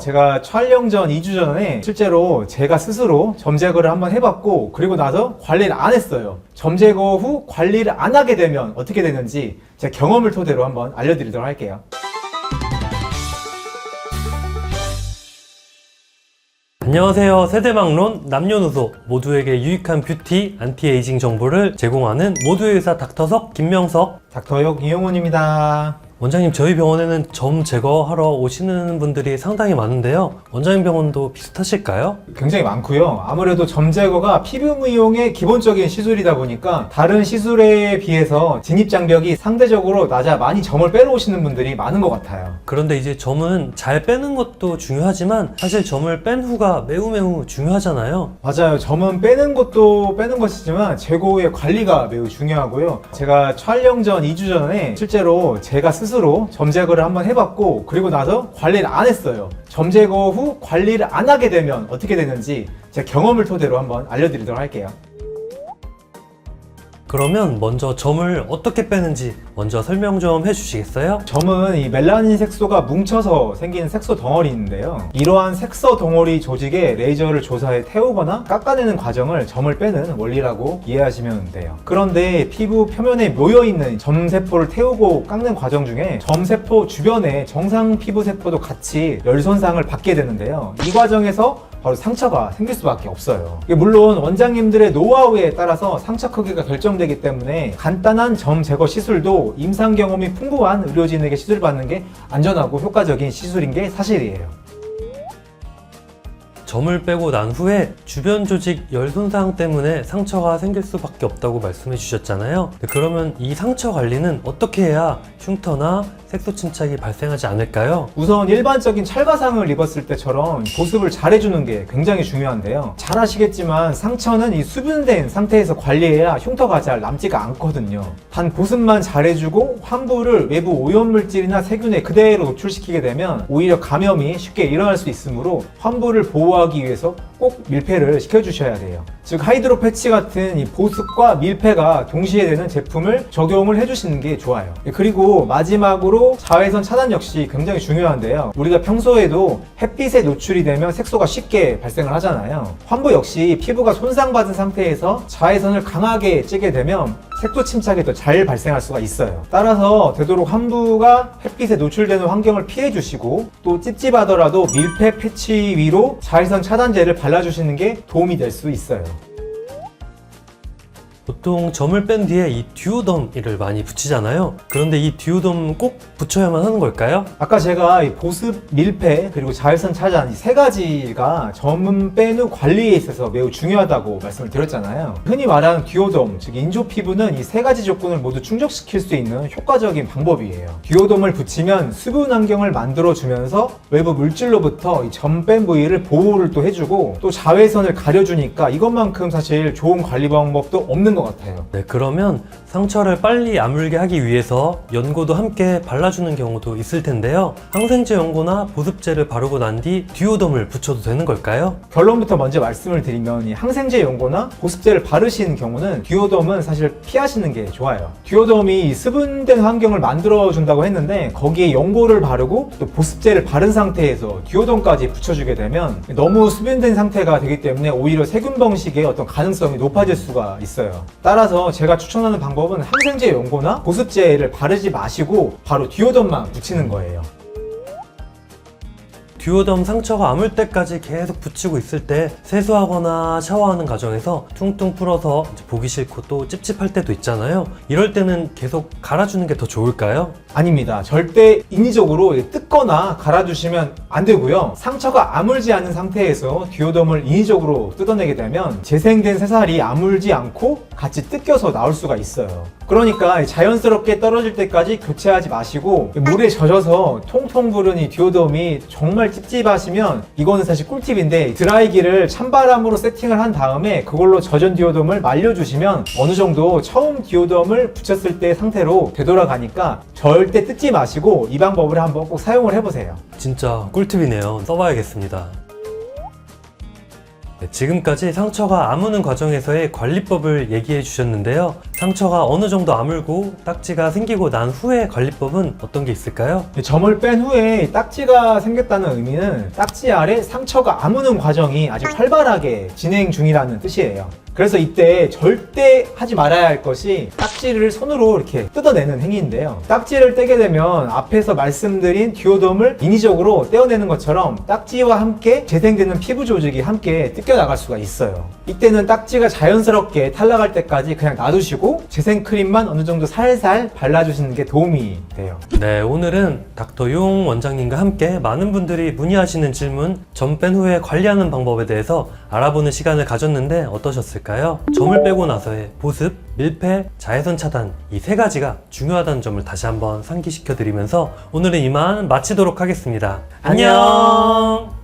제가 촬영 전 2주 전에 실제로 제가 스스로 점 제거를 한번 해봤고, 그리고 나서 관리를 안 했어요. 점 제거 후 관리를 안 하게 되면 어떻게 되는지 제 경험을 토대로 한번 알려드리도록 할게요. 안녕하세요. 세대막론 남녀노소 모두에게 유익한 뷰티, 안티에이징 정보를 제공하는 모두의 의사 닥터석 김명석 닥터역 이용훈입니다. 원장님, 저희 병원에는 점 제거하러 오시는 분들이 상당히 많은데요. 원장님 병원도 비슷하실까요? 굉장히 많고요. 아무래도 점 제거가 피부 미용의 기본적인 시술이다 보니까 다른 시술에 비해서 진입 장벽이 상대적으로 낮아 많이 점을 빼러 오시는 분들이 많은 것 같아요. 그런데 이제 점은 잘 빼는 것도 중요하지만 사실 점을 뺀 후가 매우 중요하잖아요. 맞아요. 점은 빼는 것도 빼는 것이지만 제거 후의 관리가 매우 중요하고요. 제가 촬영 전 2주 전에 실제로 제가 스스로 점 제거를 한번 해봤고, 그리고 나서 관리를 안 했어요. 점 제거 후 관리를 안 하게 되면 어떻게 되는지 제 경험을 토대로 한번 알려드리도록 할게요. 그러면 먼저 점을 어떻게 빼는지 먼저 설명 좀 해주시겠어요? 점은 이 멜라닌 색소가 뭉쳐서 생기는 색소 덩어리인데요. 이러한 색소 덩어리 조직에 레이저를 조사해 태우거나 깎아내는 과정을 점을 빼는 원리라고 이해하시면 돼요. 그런데 피부 표면에 모여있는 점세포를 태우고 깎는 과정 중에 점세포 주변에 정상 피부 세포도 같이 열 손상을 받게 되는데요. 이 과정에서 바로 상처가 생길 수밖에 없어요. 물론 원장님들의 노하우에 따라서 상처 크기가 결정되기 때문에 간단한 점 제거 시술도 임상 경험이 풍부한 의료진에게 시술받는 게 안전하고 효과적인 시술인 게 사실이에요. 점을 빼고 난 후에 주변 조직 열 손상 때문에 상처가 생길 수밖에 없다고 말씀해 주셨잖아요. 그러면 이 상처 관리는 어떻게 해야 흉터나 색소 침착이 발생하지 않을까요? 우선 일반적인 찰과상을 입었을 때처럼 보습을 잘 해주는 게 굉장히 중요한데요. 잘 아시겠지만 상처는 이 수분된 상태에서 관리해야 흉터가 잘 남지가 않거든요. 단 보습만 잘 해주고 환부를 외부 오염물질이나 세균에 그대로 노출시키게 되면 오히려 감염이 쉽게 일어날 수 있으므로 환부를 보호하기 위해서 꼭 밀폐를 시켜주셔야 돼요. 즉 하이드로 패치 같은 이 보습과 밀폐가 동시에 되는 제품을 적용을 해주시는 게 좋아요. 그리고 마지막으로 자외선 차단 역시 굉장히 중요한데요. 우리가 평소에도 햇빛에 노출이 되면 색소가 쉽게 발생을 하잖아요. 환부 역시 피부가 손상받은 상태에서 자외선을 강하게 쬐게 되면 색소 침착이 더 잘 발생할 수가 있어요. 따라서 되도록 환부가 햇빛에 노출되는 환경을 피해 주시고, 또 찝찝하더라도 밀폐 패치 위로 자외선 차단제를 발라주시는 게 도움이 될 수 있어요. 보통 점을 뺀 뒤에 이 듀오덤을 많이 붙이잖아요. 그런데 이 듀오덤 꼭 붙여야만 하는 걸까요? 아까 제가 이 보습, 밀폐, 그리고 자외선 차단 이 세 가지가 점 뺀 후 관리에 있어서 매우 중요하다고 말씀을 드렸잖아요. 흔히 말하는 듀오덤, 즉 인조 피부는 이 세 가지 조건을 모두 충족시킬 수 있는 효과적인 방법이에요. 듀오덤을 붙이면 수분 환경을 만들어주면서 외부 물질로부터 이 점 뺀 부위를 보호를 또 해주고, 또 자외선을 가려주니까 이것만큼 사실 좋은 관리 방법도 없는 것 같아요. 네, 그러면 상처를 빨리 아물게 하기 위해서 연고도 함께 발라주는 경우도 있을 텐데요. 항생제 연고나 보습제를 바르고 난 뒤 듀오덤을 붙여도 되는 걸까요? 결론부터 먼저 말씀을 드리면 이 항생제 연고나 보습제를 바르시는 경우는 듀오덤은 사실 피하시는 게 좋아요. 듀오덤이 수분된 환경을 만들어준다고 했는데 거기에 연고를 바르고 또 보습제를 바른 상태에서 듀오덤까지 붙여주게 되면 너무 수분된 상태가 되기 때문에 오히려 세균 번식의 어떤 가능성이 높아질 수가 있어요. 따라서 제가 추천하는 방법은 항생제 연고나 보습제를 바르지 마시고 바로 듀오덤만 붙이는 거예요. 듀오덤 상처가 아물 때까지 계속 붙이고 있을 때 세수하거나 샤워하는 과정에서 퉁퉁 풀어서 보기 싫고 또 찝찝할 때도 있잖아요. 이럴 때는 계속 갈아주는 게 더 좋을까요? 아닙니다. 절대 인위적으로 뜯거나 갈아주시면 안 되고요. 상처가 아물지 않은 상태에서 듀오덤을 인위적으로 뜯어내게 되면 재생된 새살이 아물지 않고 같이 뜯겨서 나올 수가 있어요. 그러니까 자연스럽게 떨어질 때까지 교체하지 마시고 물에 젖어서 통통 부른 이 듀오덤이 정말 찝찝하시면 이거는 사실 꿀팁인데, 드라이기를 찬바람으로 세팅을 한 다음에 그걸로 젖은 듀오덤을 말려주시면 어느 정도 처음 듀오덤을 붙였을 때 상태로 되돌아가니까 절대 뜯지 마시고 이 방법을 한번 꼭 사용을 해보세요. 진짜 꿀팁이네요. 써봐야겠습니다. 네, 지금까지 상처가 아무는 과정에서의 관리법을 얘기해 주셨는데요. 상처가 어느 정도 아물고 딱지가 생기고 난 후의 관리법은 어떤 게 있을까요? 점을 뺀 후에 딱지가 생겼다는 의미는 딱지 아래 상처가 아무는 과정이 아주 활발하게 진행 중이라는 뜻이에요. 그래서 이때 절대 하지 말아야 할 것이 딱지를 손으로 이렇게 뜯어내는 행위인데요. 딱지를 떼게 되면 앞에서 말씀드린 듀오덤을 인위적으로 떼어내는 것처럼 딱지와 함께 재생되는 피부 조직이 함께 뜯겨나갈 수가 있어요. 이때는 딱지가 자연스럽게 탈락할 때까지 그냥 놔두시고 재생 크림만 어느 정도 살살 발라주시는 게 도움이 돼요. 네, 오늘은 닥터용 원장님과 함께 많은 분들이 문의하시는 질문, 점 뺀 후에 관리하는 방법에 대해서 알아보는 시간을 가졌는데 어떠셨을까요? 점을 빼고 나서의 보습, 밀폐, 자외선 차단 이 세 가지가 중요하다는 점을 다시 한번 상기시켜 드리면서 오늘은 이만 마치도록 하겠습니다. 안녕!